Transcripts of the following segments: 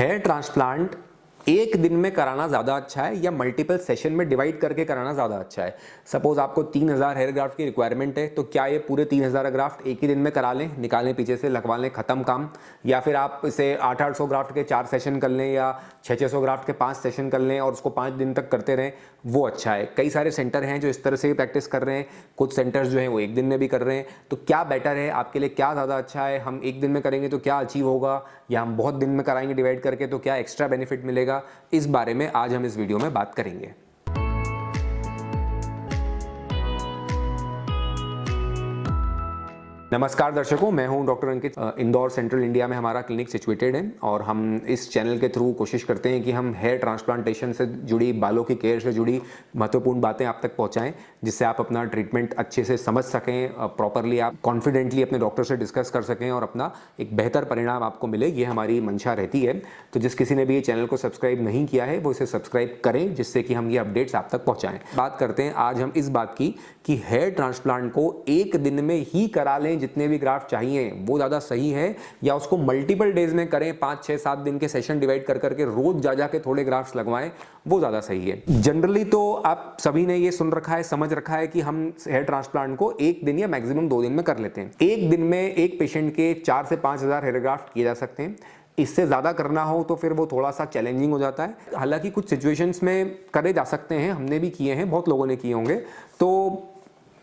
Hair transplant एक दिन में कराना ज़्यादा अच्छा है या मल्टीपल सेशन में डिवाइड करके कराना ज़्यादा अच्छा है। सपोज आपको 3000 हेयर ग्राफ्ट की रिक्वायरमेंट है, तो क्या ये पूरे 3000 ग्राफ्ट एक ही दिन में करा लें, निकालें पीछे से, लगवा लें, ख़त्म काम। या फिर आप इसे 800 ग्राफ्ट के 4 सेशन कर लें या 600 ग्राफ्ट के 5 सेशन कर लें और उसको 5 दिन तक करते रहें, वो अच्छा है। कई सारे सेंटर हैं जो इस तरह से भी प्रैक्टिस कर रहे हैं, कुछ सेंटर्स जो हैं वो एक दिन में भी कर रहे हैं। तो क्या बेटर है आपके लिए, क्या ज़्यादा अच्छा है? हम एक दिन में करेंगे तो क्या अचीव होगा, या हम बहुत दिन में कराएंगे डिवाइड करके तो क्या एक्स्ट्रा बेनिफिट मिलेगा? इस बारे में आज हम इस वीडियो में बात करेंगे। नमस्कार दर्शकों, मैं हूं डॉक्टर अंकित। इंदौर सेंट्रल इंडिया में हमारा क्लिनिक सिचुएटेड है और हम इस चैनल के थ्रू कोशिश करते हैं कि हम हेयर ट्रांसप्लांटेशन से जुड़ी, बालों की केयर से जुड़ी महत्वपूर्ण बातें आप तक पहुंचाएं, जिससे आप अपना ट्रीटमेंट अच्छे से समझ सकें, प्रॉपरली आप कॉन्फिडेंटली अपने डॉक्टर से डिस्कस कर सकें और अपना एक बेहतर परिणाम आपको मिले। ये हमारी मंशा रहती है। तो जिस किसी ने भी ये चैनल को सब्सक्राइब नहीं किया है वो इसे सब्सक्राइब करें, जिससे कि हम ये अपडेट्स आप तक पहुँचाएँ। बात करते हैं आज हम इस बात की कि हेयर ट्रांसप्लांट को एक दिन में ही करा लें, जितने भी ग्राफ्ट चाहिए, वो ज़्यादा सही है, या उसको मल्टीपल डेज में करें, 5, 6, 7 दिन के सेशन डिवाइड कर करके रोज जा के थोड़े ग्राफ्ट्स लगवाएं, वो ज़्यादा सही है। जनरली तो आप सभी ने ये सुन रखा है, समझ रखा है कि हम हेयर ट्रांसप्लांट को एक दिन या मैक्सिमम 2 दिन में कर लेते हैं। एक दिन में एक पेशेंट के 4 से 5000 हेयर ग्राफ्ट किए जा सकते हैं। इससे ज़्यादा करना हो तो फिर वो थोड़ा सा चैलेंजिंग हो जाता है। हालांकि कुछ सिचुएशंस में करे जा सकते हैं, हमने भी किए हैं, बहुत लोगों ने किए होंगे। तो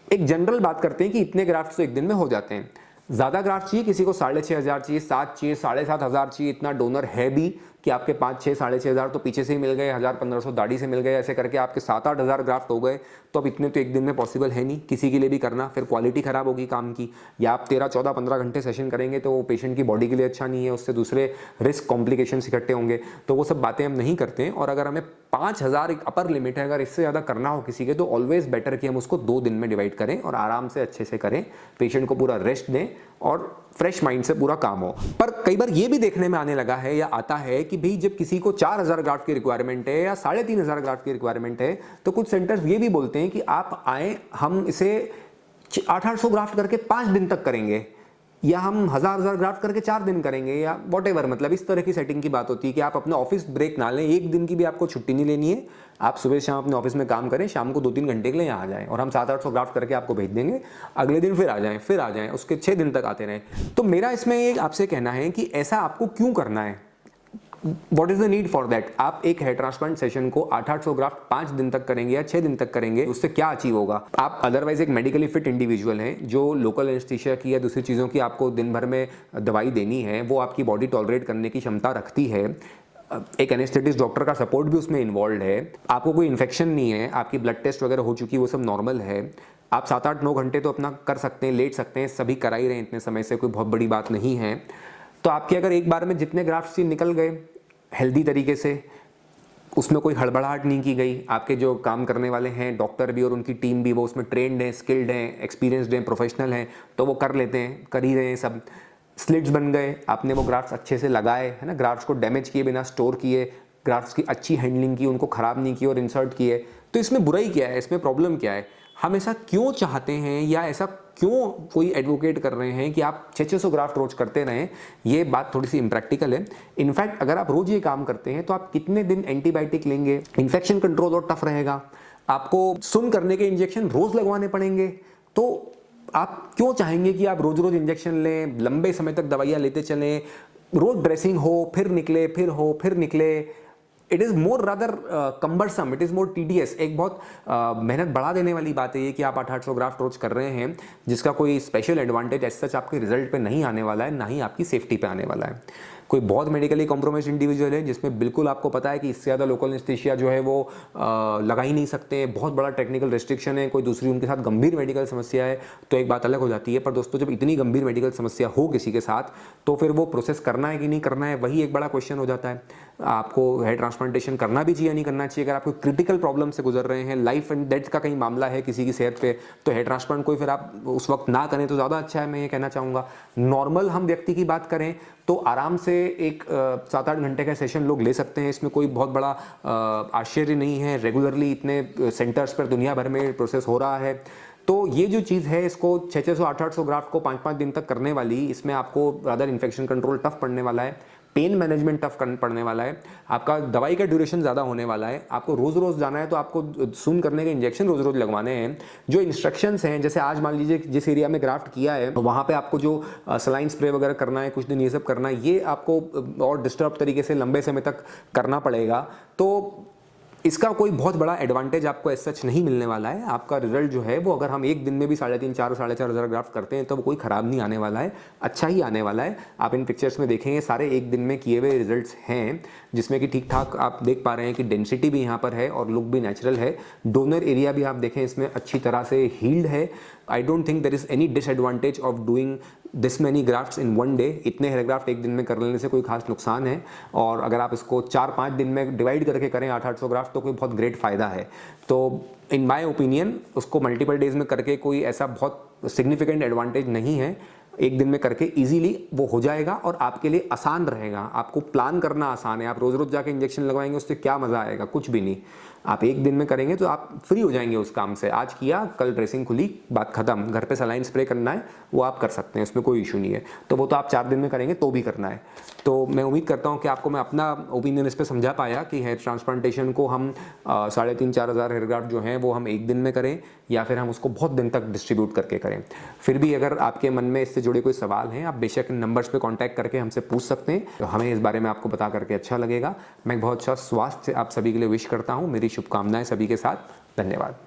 एक जनरल बात करते हैं कि इतने ग्राफ्ट तो एक दिन में हो जाते हैं। ज़्यादा ग्राफ्ट चाहिए, किसी को 6500 चाहिए, 7 चाहिए, 7500 चाहिए। इतना डोनर है भी कि आपके 5, 6, 6500 तो पीछे से ही मिल गए, 1000-1500 दाढ़ी से मिल गए, ऐसे करके आपके 7-8 हज़ार ग्राफ्ट हो गए। तो अब इतने तो एक दिन में पॉसिबल है नहीं किसी के लिए भी करना, फिर क्वालिटी ख़राब होगी काम की। या आप 13, 14, 15 घंटे सेशन करेंगे तो वो पेशेंट की बॉडी के लिए अच्छा नहीं है, उससे दूसरे रिस्क कॉम्प्लिकेशन इकट्ठे होंगे। तो वो सब बातें हम नहीं करते हैं। और अगर हमें 5000 एक अपर लिमिट है, अगर इससे ज़्यादा करना हो किसी के, तो ऑलवेज बेटर कि हम उसको 2 दिन में डिवाइड करें और आराम से अच्छे से करें, पेशेंट को पूरा रेस्ट दें और फ्रेश माइंड से पूरा काम हो। पर कई बार ये भी देखने में आने लगा है या आता है कि भाई जब किसी को 4000 ग्राफ्ट की रिक्वायरमेंट है या 3500 ग्राफ्ट की रिक्वायरमेंट है, तो कुछ सेंटर्स ये भी बोलते हैं कि आप आए, हम इसे 800 ग्राफ्ट करके 5 दिन तक करेंगे, या हम 1000 ग्राफ्ट करके 4 दिन करेंगे, या वॉटेवर। मतलब इस तरह की सेटिंग की बात होती है कि आप अपना ऑफिस ब्रेक ना लें, एक दिन की भी आपको छुट्टी नहीं लेनी है। आप सुबह शाम अपने ऑफिस में काम करें, शाम को 2-3 घंटे के लिए यहाँ आ जाएं और हम 700-800 ग्राफ्ट करके आपको भेज देंगे। अगले दिन फिर आ जाएं, उसके 6 दिन तक आते रहें। तो मेरा इसमें एक आपसे कहना है कि ऐसा आपको क्यों करना है, What is the need for that? आप एक हेयर ट्रांसप्लांट सेशन को 800 ग्राफ्ट 5 दिन तक करेंगे या 6 दिन तक करेंगे, उससे क्या अचीव होगा? आप अदरवाइज एक मेडिकली फिट इंडिविजुअल हैं, जो लोकल एनेस्थीसिया की या दूसरी चीज़ों की आपको दिन भर में दवाई देनी है, वो आपकी बॉडी टॉलरेट करने की क्षमता रखती है। एक एनेस्थेटिस्ट डॉक्टर का सपोर्ट भी उसमें इन्वॉल्व है। आपको कोई इन्फेक्शन नहीं है, आपकी ब्लड टेस्ट वगैरह हो चुकी है, वो सब नॉर्मल है। आप 7-8-9 घंटे तो अपना कर सकते हैं, लेट सकते हैं, सभी करा ही रहे हैं इतने समय से, कोई बहुत बड़ी बात नहीं है। तो आपके अगर एक बार में जितने ग्राफ्ट्स निकल गए हेल्दी तरीके से, उसमें कोई हड़बड़ाहट नहीं की गई, आपके जो काम करने वाले हैं, डॉक्टर भी और उनकी टीम भी, वो उसमें ट्रेंड हैं, स्किल्ड हैं, एक्सपीरियंसड हैं, प्रोफेशनल हैं, तो वो कर लेते हैं, कर ही रहे हैं सब। स्लिट्स बन गए, आपने वो ग्राफ्ट्स अच्छे से लगाए, है ना, ग्राफ्ट्स को डैमेज किए बिना स्टोर किए, ग्राफ्ट्स की अच्छी हैंडलिंग की, उनको ख़राब नहीं किया और इंसर्ट किए, तो इसमें बुराई क्या है, इसमें प्रॉब्लम क्या है? हम ऐसा क्यों चाहते हैं या ऐसा क्यों कोई एडवोकेट कर रहे हैं कि आप 600 ग्राफ्ट रोज करते रहें? ये बात थोड़ी सी इम्प्रैक्टिकल है। इनफैक्ट अगर आप रोज ये काम करते हैं तो आप कितने दिन एंटीबायोटिक लेंगे, इन्फेक्शन कंट्रोल और टफ रहेगा, आपको सुन करने के इंजेक्शन रोज लगवाने पड़ेंगे। तो आप क्यों चाहेंगे कि आप रोज रोज इंजेक्शन लें, लंबे समय तक दवाइयाँ लेते चलें, रोज ड्रेसिंग हो, फिर निकले, फिर हो, फिर निकले? It is more rather cumbersome, it is more tedious. एक बहुत मेहनत बढ़ा देने वाली बात है ये कि आप 800 ग्राफ्ट रोज कर रहे हैं, जिसका कोई स्पेशल एडवांटेज एज सच आपके रिजल्ट पे नहीं आने वाला है, ना ही आपकी सेफ्टी पे आने वाला है। कोई बहुत मेडिकली कॉम्प्रोमाइज इंडिविजुअल है जिसमें बिल्कुल आपको पता है कि इससे ज़्यादा लोकल एनेस्थीसिया जो है वो लगा ही नहीं सकते, बहुत बड़ा टेक्निकल रेस्ट्रिक्शन है, कोई दूसरी उनके साथ गंभीर मेडिकल समस्या है, तो एक बात अलग हो जाती है। पर दोस्तों, जब इतनी गंभीर मेडिकल समस्या हो किसी के साथ, तो फिर वो प्रोसेस करना है कि नहीं करना है, वही एक बड़ा क्वेश्चन हो जाता है। आपको हेयर ट्रांसप्लांटेशन करना भी चाहिए, नहीं करना चाहिए? अगर आप कोई क्रिटिकल प्रॉब्लम से गुजर रहे हैं, लाइफ एंड डेथ का कहीं मामला है किसी की सेहत पे, तो हेयर ट्रांसप्लांट कोई फिर आप उस वक्त ना करें तो ज़्यादा अच्छा है, मैं ये कहना चाहूँगा। नॉर्मल हम व्यक्ति की बात करें तो आराम से एक 7-8 घंटे का सेशन लोग ले सकते हैं, इसमें कोई बहुत बड़ा आश्चर्य नहीं है। रेगुलरली इतने सेंटर्स पर दुनिया भर में प्रोसेस हो रहा है। तो ये जो चीज़ है, इसको 600-800 ग्राफ्ट को 5-5 दिन तक करने वाली, इसमें आपको रादर इन्फेक्शन कंट्रोल टफ पड़ने वाला है। पेन मैनेजमेंट टफ पड़ने वाला है, आपका दवाई का ड्यूरेशन ज़्यादा होने वाला है, आपको रोज़ रोज़ जाना है तो आपको सून करने के इंजेक्शन रोज़ रोज़ लगवाने हैं। जो इंस्ट्रक्शंस हैं, जैसे आज मान लीजिए जिस एरिया में ग्राफ्ट किया है वहाँ पे आपको जो सलाइन स्प्रे वगैरह करना है, कुछ दिन ये सब करना है, ये आपको और डिस्टर्ब तरीके से लंबे समय तक करना पड़ेगा। तो इसका कोई बहुत बड़ा एडवांटेज आपको एज सच नहीं मिलने वाला है। आपका रिजल्ट जो है वो अगर हम एक दिन में भी 3.5 साढ़े 4 हज़ार ग्राफ्ट करते हैं तो वो कोई ख़राब नहीं आने वाला है, अच्छा ही आने वाला है। आप इन पिक्चर्स में देखेंगे सारे एक दिन में किए हुए रिजल्ट्स हैं, जिसमें कि ठीक ठाक आप देख पा रहे हैं कि डेंसिटी भी यहाँ पर है और लुक भी नेचुरल है। डोनर एरिया भी आप देखें इसमें अच्छी तरह से हील्ड है। I don't think there is any disadvantage of doing this many grafts in one day. इतने हेयर ग्राफ्ट एक दिन में कर लेने से कोई खास नुकसान है, और अगर आप इसको 4-5 दिन में डिवाइड करके करें 800-800 ग्राफ्ट तो कोई बहुत ग्रेट फ़ायदा है। तो इन माय ओपिनियन उसको मल्टीपल डेज में करके कोई ऐसा बहुत सिग्निफिकेंट एडवांटेज नहीं है। एक दिन में करके इजीली वो हो जाएगा और आपके लिए आसान रहेगा। आपको प्लान करना आसान है। आप रोज़ रोज़ जाके इंजेक्शन लगवाएंगे, उससे क्या मज़ा आएगा? कुछ भी नहीं। आप एक दिन में करेंगे तो आप फ्री हो जाएंगे उस काम से। आज किया, कल ड्रेसिंग खुली, बात खत्म। घर पे सलाइन स्प्रे करना है वो आप कर सकते हैं, उसमें कोई इशू नहीं है। तो वो तो आप 4 दिन में करेंगे तो भी करना है। तो मैं उम्मीद करता हूँ कि आपको मैं अपना ओपिनियन इस पर समझा पाया कि हेयर ट्रांसप्लांटेशन को हम 3,500-4 हज़ार हेयर ग्राफ्ट जो हैं वो हम एक दिन में करें या फिर हम उसको बहुत दिन तक डिस्ट्रीब्यूट करके करें। फिर भी अगर आपके मन में इससे जुड़े कोई सवाल हैं, आप बेशक इन नंबर्स पे कांटेक्ट करके हमसे पूछ सकते हैं। तो हमें इस बारे में आपको बता करके अच्छा लगेगा। मैं बहुत अच्छा स्वास्थ्य आप सभी के लिए विश करता हूँ। मेरी शुभकामनाएं सभी के साथ। धन्यवाद।